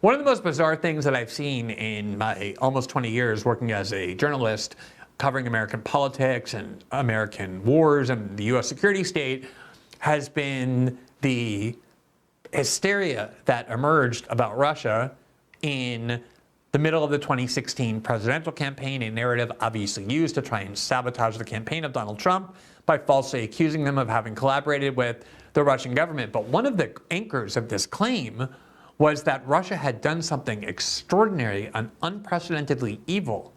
One of the most bizarre things that I've seen in my almost 20 years working as a journalist covering American politics and American wars and the U.S. security state has been the hysteria that emerged about Russia in the middle of the 2016 presidential campaign, a narrative obviously used to try and sabotage the campaign of Donald Trump by falsely accusing them of having collaborated with the Russian government. But one of the anchors of this claim was that Russia had done something extraordinary and unprecedentedly evil,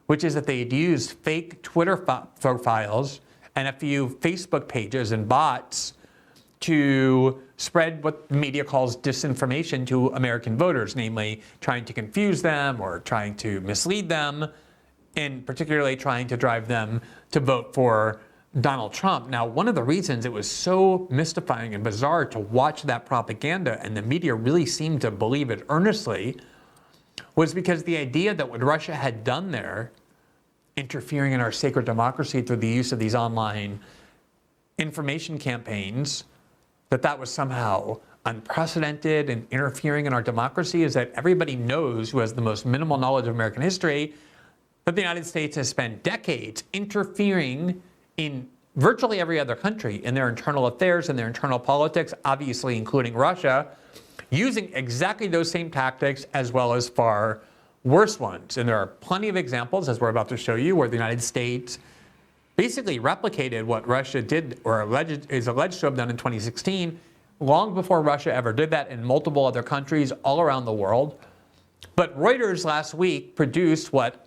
which is that they had used fake Twitter profiles and a few Facebook pages and bots to spread what the media calls disinformation to American voters, namely trying to confuse them or trying to mislead them, and particularly trying to drive them to vote for Donald Trump. Now, one of the reasons it was so mystifying and bizarre to watch that propaganda, and the media really seemed to believe it earnestly, was because the idea that what Russia had done there, interfering in our sacred democracy through the use of these online information campaigns, that was somehow unprecedented and interfering in our democracy, is that everybody knows, who has the most minimal knowledge of American history, that the United States has spent decades interfering in virtually every other country in their internal affairs and their internal politics, obviously including Russia, using exactly those same tactics as well as far worse ones. And there are plenty of examples, as we're about to show you, where the United States basically replicated what Russia did, or is alleged to have done in 2016, long before Russia ever did that in multiple other countries all around the world. But Reuters last week produced what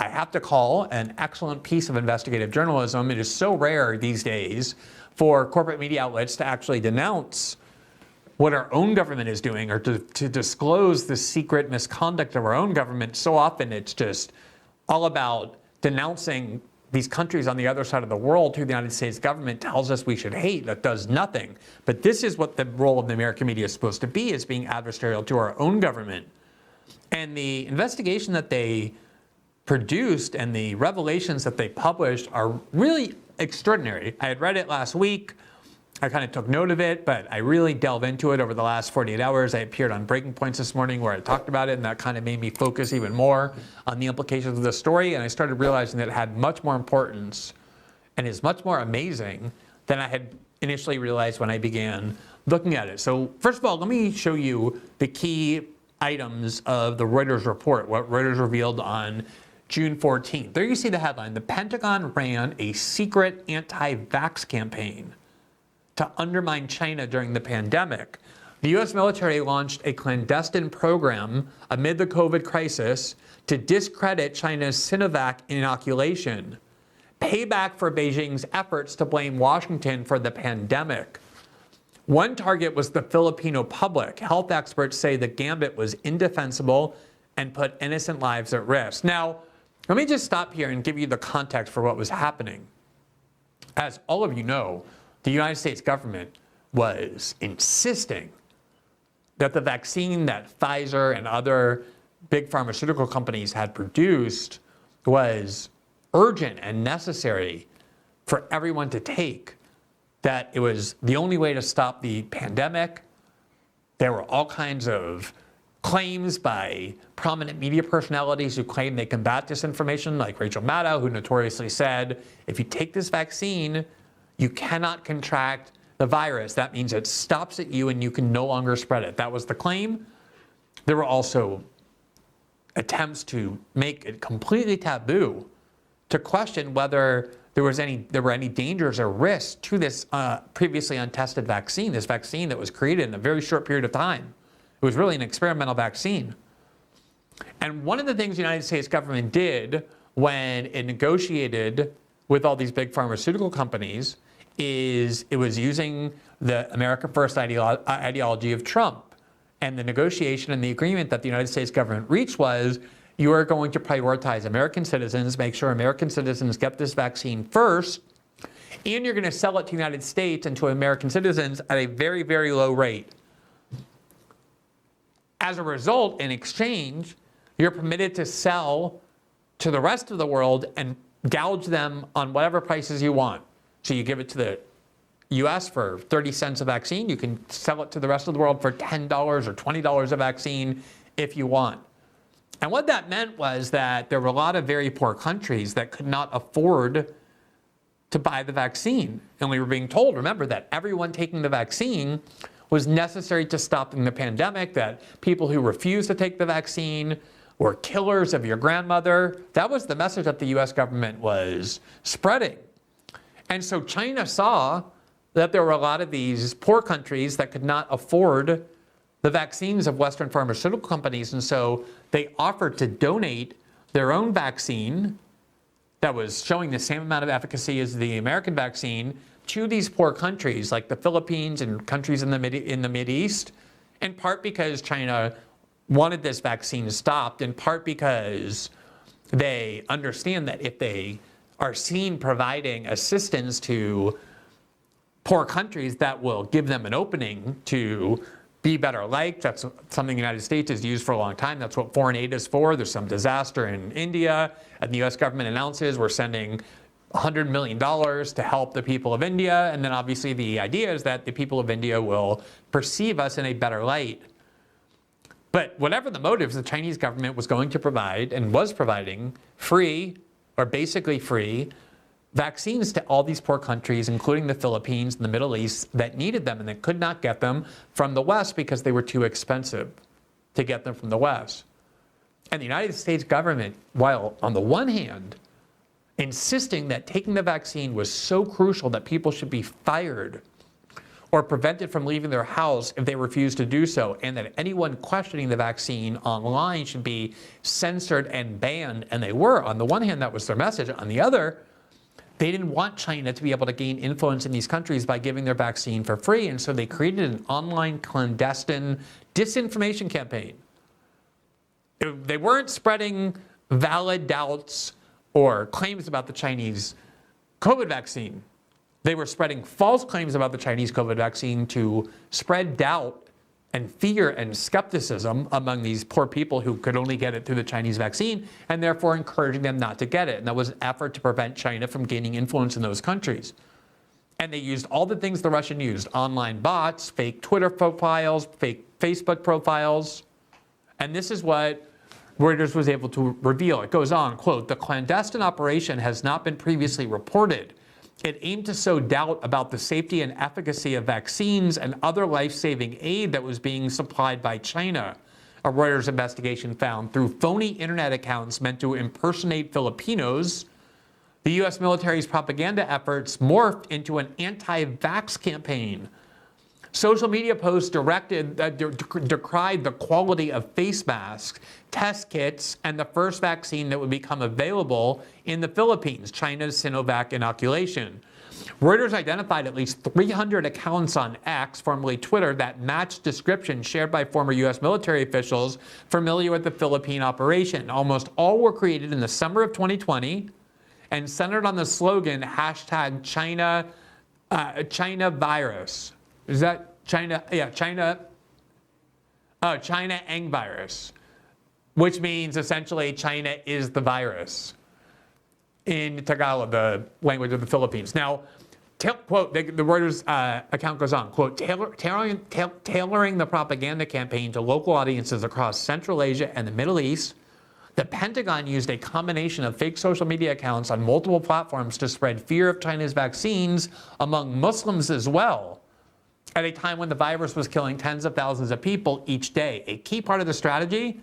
I have to call an excellent piece of investigative journalism. It is so rare these days for corporate media outlets to actually denounce what our own government is doing, or to disclose the secret misconduct of our own government. So often it's just all about denouncing these countries on the other side of the world who the United States government tells us we should hate, that does nothing. But this is what the role of the American media is supposed to be, is being adversarial to our own government. And the investigation that they produced and the revelations that they published are really extraordinary. I had read it last week. I kind of took note of it, but I really delved into it over the last 48 hours. I appeared on Breaking Points this morning where I talked about it, and that kind of made me focus even more on the implications of the story. And I started realizing that it had much more importance and is much more amazing than I had initially realized when I began looking at it. So first of all, let me show you the key items of the Reuters report, what Reuters revealed on June 14th. There you see the headline: the Pentagon ran a secret anti-vax campaign to undermine China during the pandemic. The U.S. military launched a clandestine program amid the COVID crisis to discredit China's Sinovac inoculation, payback for Beijing's efforts to blame Washington for the pandemic. One target was the Filipino public. Health experts say the gambit was indefensible and put innocent lives at risk. Now, let me just stop here and give you the context for what was happening. As all of you know, the United States government was insisting that the vaccine that Pfizer and other big pharmaceutical companies had produced was urgent and necessary for everyone to take, that it was the only way to stop the pandemic. There were all kinds of claims by prominent media personalities who claimed they combat disinformation, like Rachel Maddow, who notoriously said, if you take this vaccine, you cannot contract the virus. That means it stops at you and you can no longer spread it. That was the claim. There were also attempts to make it completely taboo to question whether there were any dangers or risks to this previously untested vaccine, this vaccine that was created in a very short period of time. It was really an experimental vaccine. And one of the things the United States government did when it negotiated with all these big pharmaceutical companies is it was using the America First ideology of Trump. And the negotiation and the agreement that the United States government reached was, you are going to prioritize American citizens, make sure American citizens get this vaccine first, and you're going to sell it to the United States and to American citizens at a very, very low rate. As a result, in exchange, you're permitted to sell to the rest of the world and gouge them on whatever prices you want. So you give it to the US for 30 cents a vaccine, you can sell it to the rest of the world for $10 or $20 a vaccine, if you want. And what that meant was that there were a lot of very poor countries that could not afford to buy the vaccine. And we were being told, remember, that everyone taking the vaccine was necessary to stopping the pandemic, that people who refused to take the vaccine were killers of your grandmother. That was the message that the US government was spreading. And so China saw that there were a lot of these poor countries that could not afford the vaccines of Western pharmaceutical companies. And so they offered to donate their own vaccine that was showing the same amount of efficacy as the American vaccine to these poor countries like the Philippines and countries in the Mideast, in part because China wanted this vaccine stopped, in part because they understand that if they are seen providing assistance to poor countries, that will give them an opening to be better liked. That's something the United States has used for a long time. That's what foreign aid is for. There's some disaster in India, and the US government announces we're sending $100 million to help the people of India. And then obviously the idea is that the people of India will perceive us in a better light. But whatever the motives, the Chinese government was going to provide and was providing free, or basically free, vaccines to all these poor countries, including the Philippines and the Middle East, that needed them and that could not get them from the West because they were too expensive to get them from the West. And the United States government, while on the one hand insisting that taking the vaccine was so crucial that people should be fired or prevented from leaving their house if they refused to do so, and that anyone questioning the vaccine online should be censored and banned, and they were. On the one hand, that was their message. On the other, they didn't want China to be able to gain influence in these countries by giving their vaccine for free, and so they created an online clandestine disinformation campaign. They weren't spreading valid doubts or claims about the Chinese COVID vaccine. They were spreading false claims about the Chinese COVID vaccine to spread doubt and fear and skepticism among these poor people who could only get it through the Chinese vaccine, and therefore encouraging them not to get it. And that was an effort to prevent China from gaining influence in those countries. And they used all the things the Russian used: online bots, fake Twitter profiles, fake Facebook profiles. And this is what Reuters was able to reveal. It goes on, quote, "The clandestine operation has not been previously reported. It aimed to sow doubt about the safety and efficacy of vaccines and other life-saving aid that was being supplied by China," a Reuters investigation found, through phony internet accounts meant to impersonate Filipinos. The U.S. military's propaganda efforts morphed into an anti-vax campaign. Social media posts decried the quality of face masks, test kits, and the first vaccine that would become available in the Philippines, China's Sinovac inoculation. Reuters identified at least 300 accounts on X, formerly Twitter, that matched descriptions shared by former U.S. military officials familiar with the Philippine operation. Almost all were created in the summer of 2020 and centered on the slogan hashtag China virus. Is that China? Yeah, China Eng virus, which means essentially China is the virus in Tagalog, the language of the Philippines. Now, quote, the Reuters account goes on, quote, tailoring the propaganda campaign to local audiences across Central Asia and the Middle East, the Pentagon used a combination of fake social media accounts on multiple platforms to spread fear of China's vaccines among Muslims as well, at a time when the virus was killing tens of thousands of people each day. A key part of the strategy: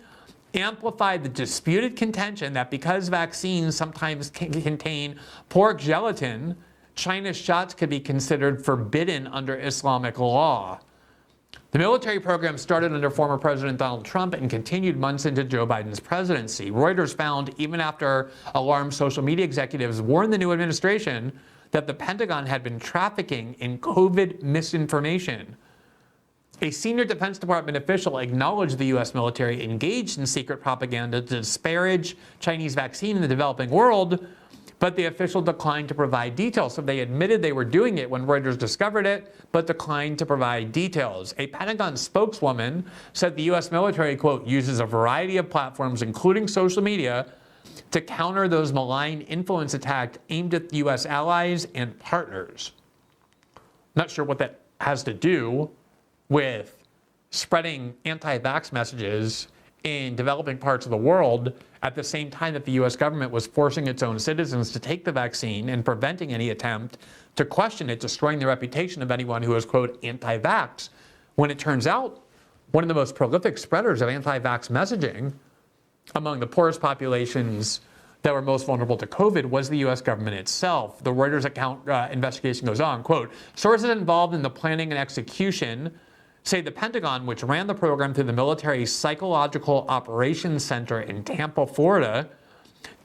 amplified the disputed contention that because vaccines sometimes contain pork gelatin, China's shots could be considered forbidden under Islamic law. The military program started under former President Donald Trump and continued months into Joe Biden's presidency. Reuters found, even after alarmed social media executives warned the new administration that the Pentagon had been trafficking in COVID misinformation. A senior Defense Department official acknowledged the U.S. military engaged in secret propaganda to disparage Chinese vaccine in the developing world, but the official declined to provide details. So they admitted they were doing it when Reuters discovered it, but declined to provide details. A Pentagon spokeswoman said the U.S. military, quote, uses a variety of platforms, including social media, to counter those malign influence attacks aimed at U.S. allies and partners. Not sure what that has to do with spreading anti-vax messages in developing parts of the world at the same time that the US government was forcing its own citizens to take the vaccine and preventing any attempt to question it, destroying the reputation of anyone who was, quote, anti-vax, when it turns out one of the most prolific spreaders of anti-vax messaging among the poorest populations that were most vulnerable to COVID was the US government itself. The Reuters investigation goes on, quote, sources involved in the planning and execution say the Pentagon, which ran the program through the Military Psychological Operations Center in Tampa, Florida,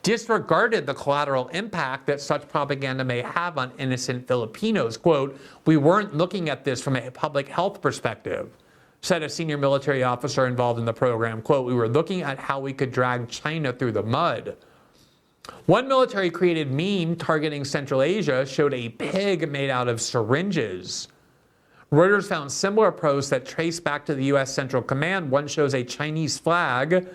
disregarded the collateral impact that such propaganda may have on innocent Filipinos. Quote, we weren't looking at this from a public health perspective, said a senior military officer involved in the program. Quote, we were looking at how we could drag China through the mud. One military-created meme targeting Central Asia showed a pig made out of syringes. Reuters found similar posts that trace back to the U.S. Central Command. One shows a Chinese flag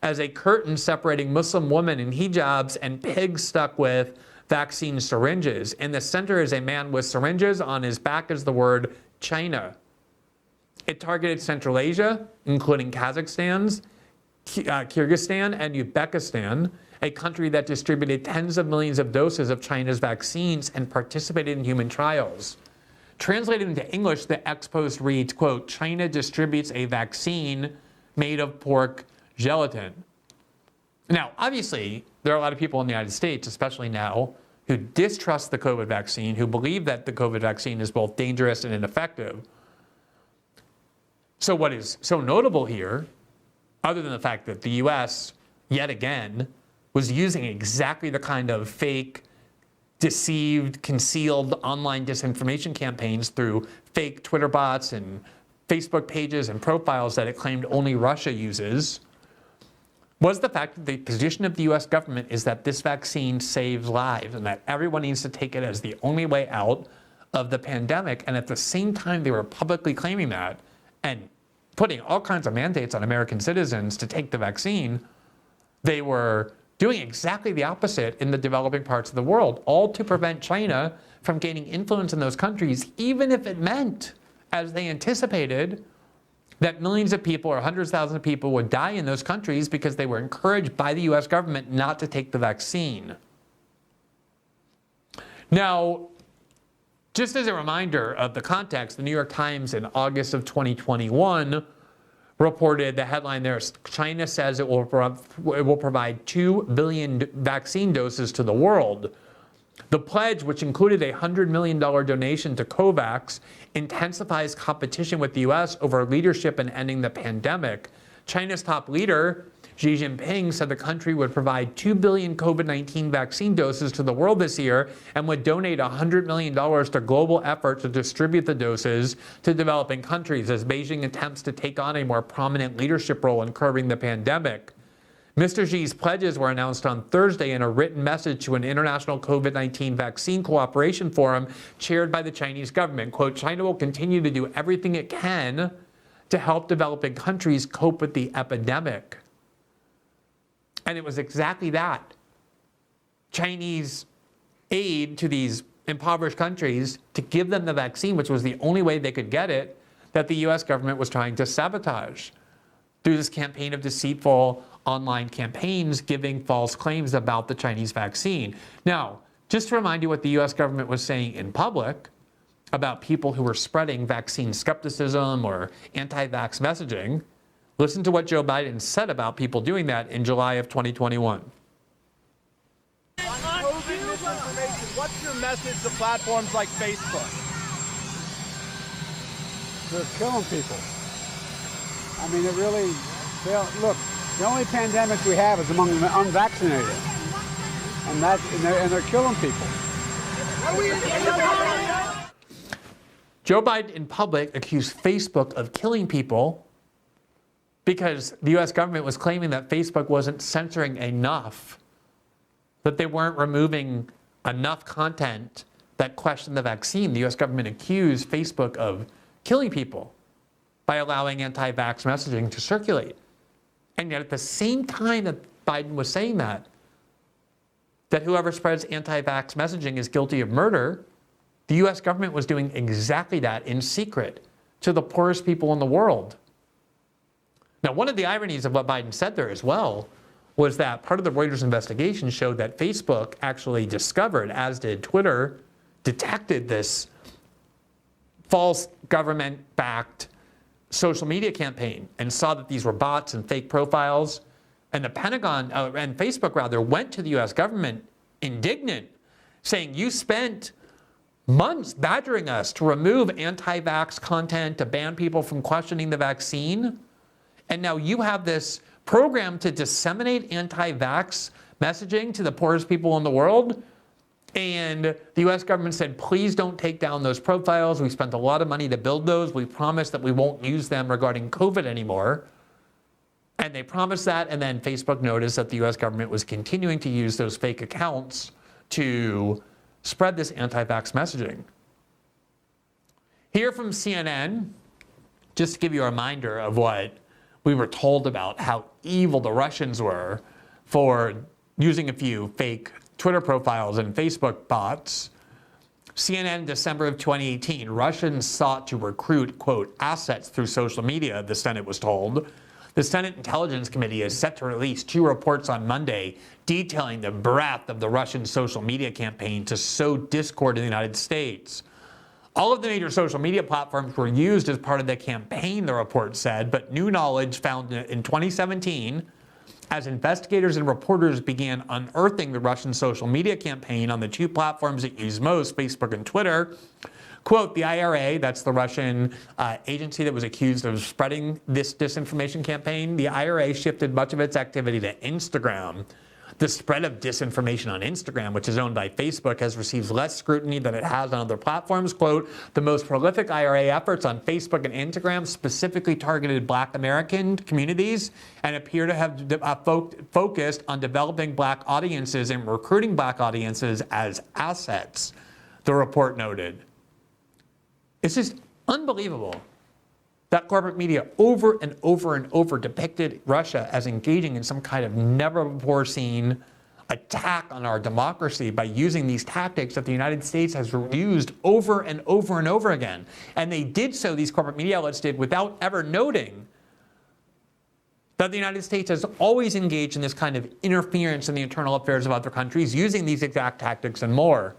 as a curtain separating Muslim women in hijabs and pigs stuck with vaccine syringes. In the center is a man with syringes. On his back is the word China. It targeted Central Asia, including Kazakhstan, Kyrgyzstan, and Uzbekistan, a country that distributed tens of millions of doses of China's vaccines and participated in human trials. Translated into English, the ex-post reads, quote, China distributes a vaccine made of pork gelatin. Now, obviously, there are a lot of people in the United States, especially now, who distrust the COVID vaccine, who believe that the COVID vaccine is both dangerous and ineffective. So what is so notable here, other than the fact that the US, yet again, was using exactly the kind of fake, deceived, concealed online disinformation campaigns through fake Twitter bots and Facebook pages and profiles that it claimed only Russia uses, was the fact that the position of the US government is that this vaccine saves lives and that everyone needs to take it as the only way out of the pandemic. And at the same time they were publicly claiming that and putting all kinds of mandates on American citizens to take the vaccine, they were doing exactly the opposite in the developing parts of the world, all to prevent China from gaining influence in those countries, even if it meant, as they anticipated, that millions of people or hundreds of thousands of people would die in those countries because they were encouraged by the US government not to take the vaccine. Now, just as a reminder of the context, the New York Times in August of 2021 reported the headline there, China says it will provide 2 billion vaccine doses to the world. The pledge, which included a $100 million donation to COVAX, intensifies competition with the US over leadership in ending the pandemic. China's top leader, Xi Jinping, said the country would provide 2 billion COVID-19 vaccine doses to the world this year and would donate $100 million to global effort to distribute the doses to developing countries as Beijing attempts to take on a more prominent leadership role in curbing the pandemic. Mr. Xi's pledges were announced on Thursday in a written message to an international COVID-19 vaccine cooperation forum chaired by the Chinese government. Quote, China will continue to do everything it can to help developing countries cope with the epidemic. And it was exactly that. Chinese aid to these impoverished countries to give them the vaccine, which was the only way they could get it, that the US government was trying to sabotage through this campaign of deceitful online campaigns giving false claims about the Chinese vaccine. Now, just to remind you what the US government was saying in public about people who were spreading vaccine skepticism or anti-vax messaging, listen to what Joe Biden said about people doing that in July of 2021. COVID misinformation. What's your message to platforms like Facebook? They're killing people. I mean, it really, look, the only pandemic we have is among the unvaccinated. And they're killing people. Joe Biden in public accused Facebook of killing people because the US government was claiming that Facebook wasn't censoring enough, that they weren't removing enough content that questioned the vaccine. The US government accused Facebook of killing people by allowing anti-vax messaging to circulate. And yet at the same time that Biden was saying that whoever spreads anti-vax messaging is guilty of murder, the US government was doing exactly that in secret to the poorest people in the world. Now, one of the ironies of what Biden said there as well was that part of the Reuters investigation showed that Facebook actually discovered, as did Twitter, detected this false government-backed social media campaign and saw that these were bots and fake profiles. And the Pentagon, and Facebook rather, went to the US government indignant, saying, you spent months badgering us to remove anti-vax content, to ban people from questioning the vaccine. And now you have this program to disseminate anti-vax messaging to the poorest people in the world. And the US government said, please don't take down those profiles. We spent a lot of money to build those. We promised that we won't use them regarding COVID anymore. And they promised that, and then Facebook noticed that the US government was continuing to use those fake accounts to spread this anti-vax messaging. Here from CNN, just to give you a reminder of what we were told about how evil the Russians were for using a few fake Twitter profiles and Facebook bots. CNN, December of 2018, Russians sought to recruit, quote, assets through social media, the Senate was told. The Senate Intelligence Committee is set to release 2 reports on Monday detailing the breadth of the Russian social media campaign to sow discord in the United States. All of the major social media platforms were used as part of the campaign, the report said, but new knowledge found in 2017 as investigators and reporters began unearthing the Russian social media campaign on the 2 platforms it used most, Facebook and Twitter. Quote, the IRA, that's the Russian agency that was accused of spreading this disinformation campaign, the IRA shifted much of its activity to Instagram. The spread of disinformation on Instagram, which is owned by Facebook, has received less scrutiny than it has on other platforms. Quote, the most prolific IRA efforts on Facebook and Instagram specifically targeted Black American communities and appear to have focused on developing Black audiences and recruiting Black audiences as assets, the report noted. It's just unbelievable that corporate media over and over and over depicted Russia as engaging in some kind of never-before-seen attack on our democracy by using these tactics that the United States has used over and over and over again. And they did so, these corporate media outlets did, without ever noting that the United States has always engaged in this kind of interference in the internal affairs of other countries, using these exact tactics and more.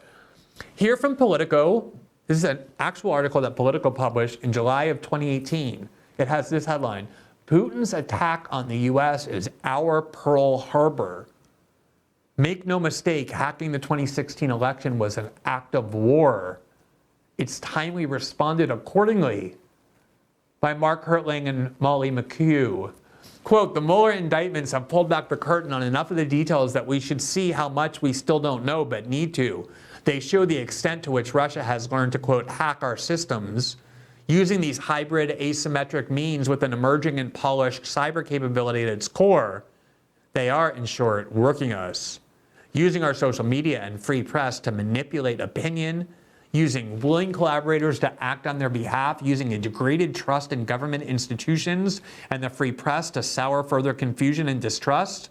Here from Politico, this is an actual article that Politico published in July of 2018. It has this headline, Putin's attack on the US is our Pearl Harbor. Make no mistake, hacking the 2016 election was an act of war. It's time we responded accordingly. By Mark Hertling and Molly McHugh. Quote, the Mueller indictments have pulled back the curtain on enough of the details that we should see how much we still don't know but need to. They show the extent to which Russia has learned to, quote, hack our systems, using these hybrid asymmetric means with an emerging and polished cyber capability at its core. They are, in short, working us, using our social media and free press to manipulate opinion, using willing collaborators to act on their behalf, using a degraded trust in government institutions and the free press to sour further confusion and distrust.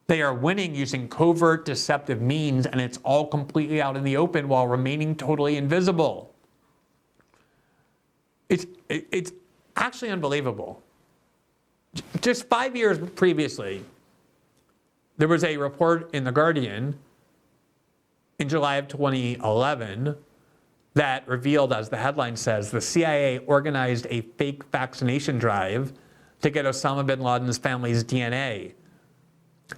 They are winning using covert, deceptive means, and it's all completely out in the open while remaining totally invisible. It's actually unbelievable. Just 5 years previously, there was a report in The Guardian in July of 2011 that revealed, as the headline says, the CIA organized a fake vaccination drive to get Osama bin Laden's family's DNA.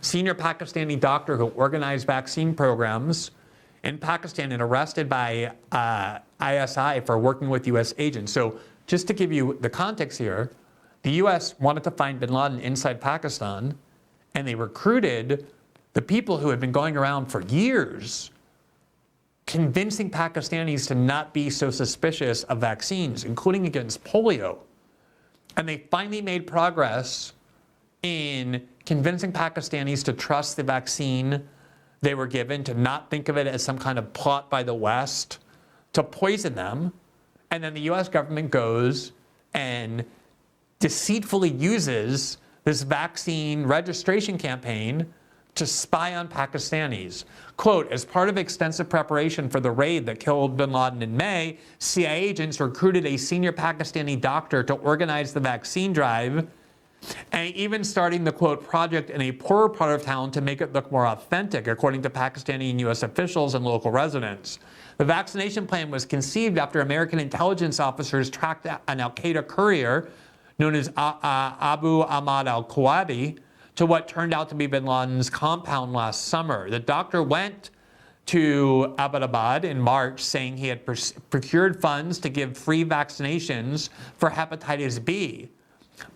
Senior Pakistani doctor who organized vaccine programs in Pakistan and arrested by ISI for working with U.S. agents. So just to give you the context here, the U.S. wanted to find bin Laden inside Pakistan, and they recruited the people who had been going around for years convincing Pakistanis to not be so suspicious of vaccines, including against polio. And they finally made progress in convincing Pakistanis to trust the vaccine they were given, to not think of it as some kind of plot by the West to poison them. And then the US government goes and deceitfully uses this vaccine registration campaign to spy on Pakistanis. Quote, as part of extensive preparation for the raid that killed bin Laden in May, CIA agents recruited a senior Pakistani doctor to organize the vaccine drive and even starting the, quote, project in a poorer part of town to make it look more authentic, according to Pakistani and U.S. officials and local residents. The vaccination plan was conceived after American intelligence officers tracked an al-Qaeda courier known as Abu Ahmad al-Kuwadi to what turned out to be bin Laden's compound last summer. The doctor went to Abbottabad in March saying he had procured funds to give free vaccinations for hepatitis B.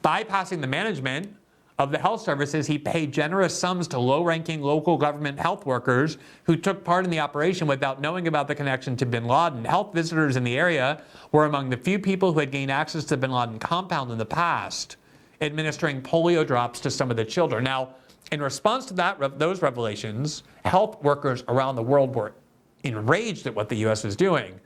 Bypassing the management of the health services, he paid generous sums to low-ranking local government health workers who took part in the operation without knowing about the connection to bin Laden. Health visitors in the area were among the few people who had gained access to bin Laden compound in the past, administering polio drops to some of the children. Now, in response to those revelations, health workers around the world were enraged at what the U.S. was doing,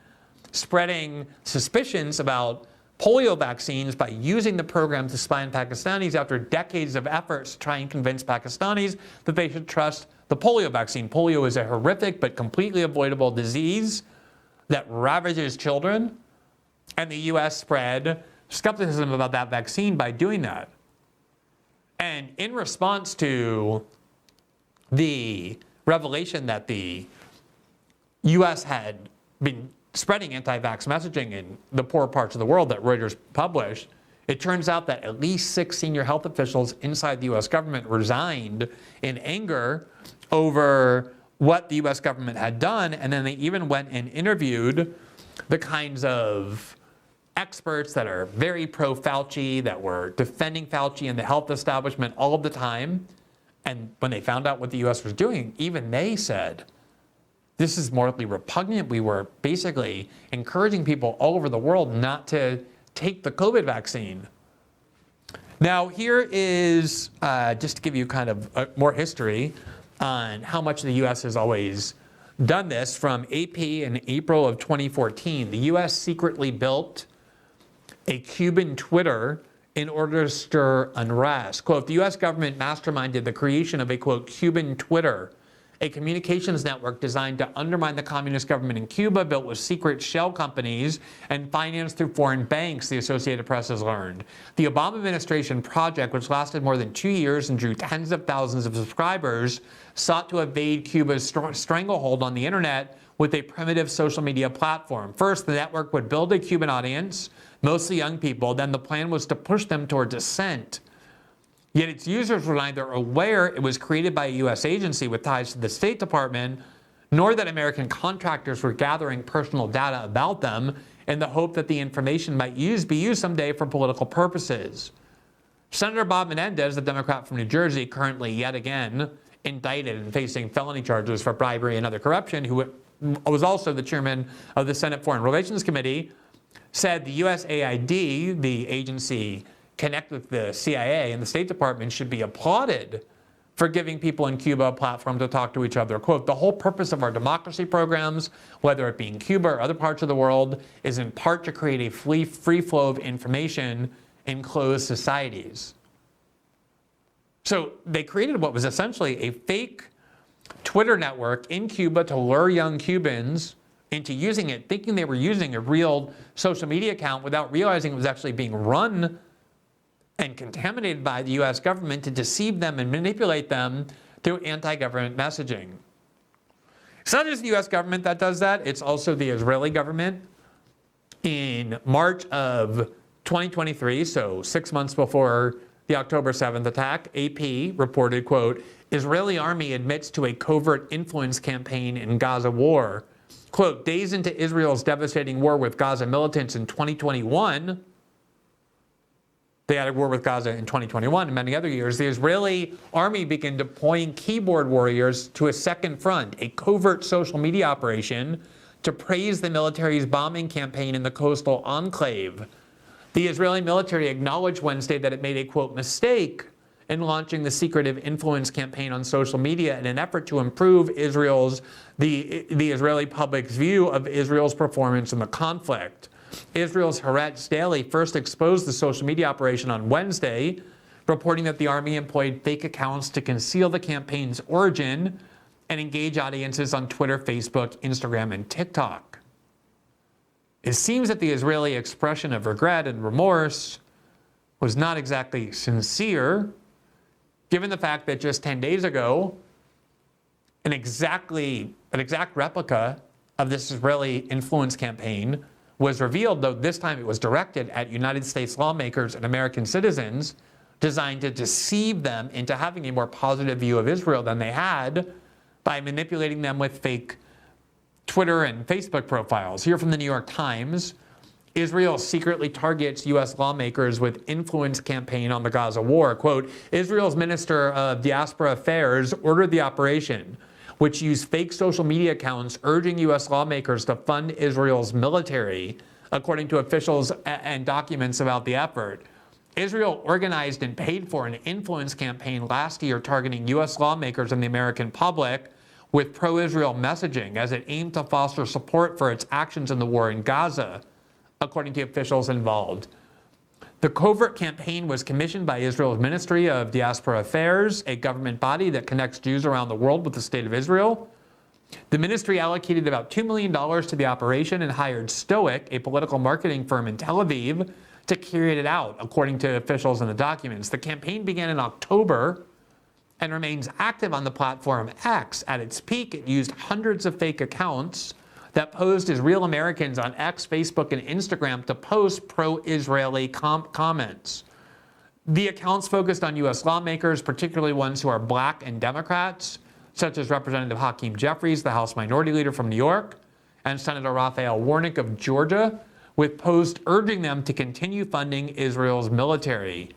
spreading suspicions about polio vaccines by using the program to spy on Pakistanis after decades of efforts to try and convince Pakistanis that they should trust the polio vaccine. Polio is a horrific but completely avoidable disease that ravages children, and the U.S. spread skepticism about that vaccine by doing that. And in response to the revelation that the U.S. had been spreading anti-vax messaging in the poor parts of the world that Reuters published, it turns out that at least 6 senior health officials inside the U.S. government resigned in anger over what the U.S. government had done, and then they even went and interviewed the kinds of experts that are very pro-Fauci, that were defending Fauci and the health establishment all of the time. And when they found out what the U.S. was doing, even they said, this is morally repugnant. We were basically encouraging people all over the world not to take the COVID vaccine. Now, here is, just to give you kind of more history on how much the U.S. has always done this, from AP in April of 2014. The U.S. secretly built a Cuban Twitter in order to stir unrest. Quote, the U.S. government masterminded the creation of a, quote, Cuban Twitter, a communications network designed to undermine the communist government in Cuba, built with secret shell companies and financed through foreign banks, the Associated Press has learned. The Obama administration project, which lasted more than 2 years and drew tens of thousands of subscribers, sought to evade Cuba's stranglehold on the internet with a primitive social media platform. First, the network would build a Cuban audience, mostly young people. Then the plan was to push them toward dissent. Yet its users were neither aware it was created by a U.S. agency with ties to the State Department, nor that American contractors were gathering personal data about them in the hope that the information might be used someday for political purposes. Senator Bob Menendez, the Democrat from New Jersey, currently yet again indicted and facing felony charges for bribery and other corruption, who was also the chairman of the Senate Foreign Relations Committee, said the USAID, the agency connected with the CIA and the State Department, should be applauded for giving people in Cuba a platform to talk to each other. Quote, the whole purpose of our democracy programs, whether it be in Cuba or other parts of the world, is in part to create a free flow of information in closed societies. So they created what was essentially a fake Twitter network in Cuba to lure young Cubans into using it, thinking they were using a real social media account without realizing it was actually being run and contaminated by the U.S. government to deceive them and manipulate them through anti-government messaging. It's not just the U.S. government that does that, it's also the Israeli government. In March of 2023, so 6 months before the October 7th attack, AP reported, quote, Israeli army admits to a covert influence campaign in Gaza war. Quote, days into Israel's devastating war with Gaza militants in 2021, they had a war with Gaza in 2021 and many other years, the Israeli army began deploying keyboard warriors to a second front, a covert social media operation to praise the military's bombing campaign in the coastal enclave. The Israeli military acknowledged Wednesday that it made a, quote, mistake in launching the secretive influence campaign on social media in an effort to improve the Israeli public's view of Israel's performance in the conflict. Israel's Haaretz Daily first exposed the social media operation on Wednesday, reporting that the army employed fake accounts to conceal the campaign's origin and engage audiences on Twitter, Facebook, Instagram, and TikTok. It seems that the Israeli expression of regret and remorse was not exactly sincere, given the fact that just 10 days ago, an exact replica of this Israeli influence campaign was revealed, though this time it was directed at United States lawmakers and American citizens, designed to deceive them into having a more positive view of Israel than they had by manipulating them with fake Twitter and Facebook profiles. Here from the New York Times, Israel secretly targets U.S. lawmakers with influence campaign on the Gaza war. Quote, Israel's Minister of Diaspora Affairs ordered the operation, which used fake social media accounts urging U.S. lawmakers to fund Israel's military, according to officials and documents about the effort. Israel organized and paid for an influence campaign last year targeting U.S. lawmakers and the American public with pro-Israel messaging as it aimed to foster support for its actions in the war in Gaza, according to officials involved. The covert campaign was commissioned by Israel's Ministry of Diaspora Affairs, a government body that connects Jews around the world with the State of Israel. The ministry allocated about $2 million to the operation and hired Stoic, a political marketing firm in Tel Aviv, to carry it out, according to officials in the documents. The campaign began in October and remains active on the platform X. At its peak, it used hundreds of fake accounts that posed as real Americans on X, Facebook, and Instagram to post pro-Israeli comments. The accounts focused on U.S. lawmakers, particularly ones who are black and Democrats, such as Representative Hakeem Jeffries, the House Minority Leader from New York, and Senator Raphael Warnock of Georgia, with posts urging them to continue funding Israel's military.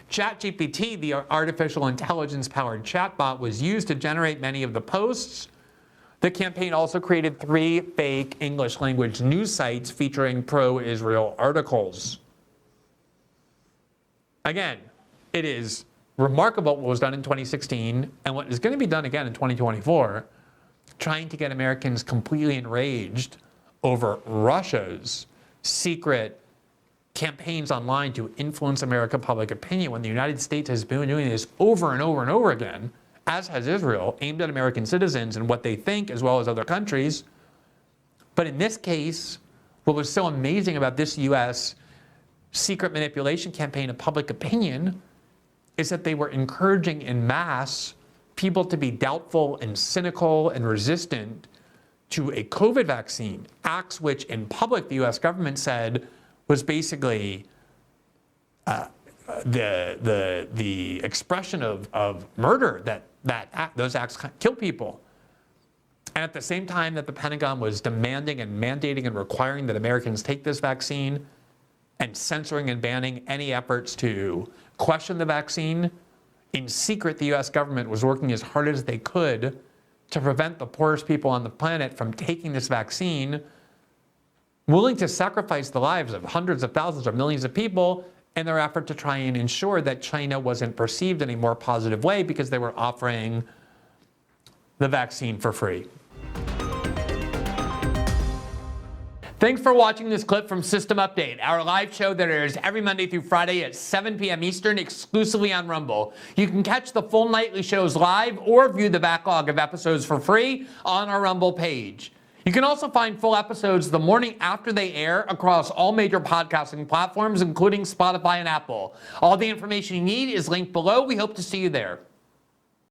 ChatGPT, the artificial intelligence-powered chatbot, was used to generate many of the posts. The campaign also created 3 fake English-language news sites featuring pro-Israel articles. Again, it is remarkable what was done in 2016 and what is going to be done again in 2024, trying to get Americans completely enraged over Russia's secret campaigns online to influence American public opinion when the United States has been doing this over and over and over again, as has Israel, aimed at American citizens and what they think as well as other countries. But in this case, what was so amazing about this U.S. secret manipulation campaign of public opinion is that they were encouraging en masse people to be doubtful and cynical and resistant to a COVID vaccine, acts which in public the U.S. government said was basically the expression of murder, that those acts kill people. And at the same time that the Pentagon was demanding and mandating and requiring that Americans take this vaccine and censoring and banning any efforts to question the vaccine, in secret the U.S. government was working as hard as they could to prevent the poorest people on the planet from taking this vaccine, willing to sacrifice the lives of hundreds of thousands or millions of people in their effort to try and ensure that China wasn't perceived in a more positive way because they were offering the vaccine for free. Thanks for watching this clip from System Update, our live show that airs every Monday through Friday at 7 p.m. Eastern exclusively on Rumble. You can catch the full nightly shows live or view the backlog of episodes for free on our Rumble page. You can also find full episodes the morning after they air across all major podcasting platforms, including Spotify and Apple. All the information you need is linked below. We hope to see you there.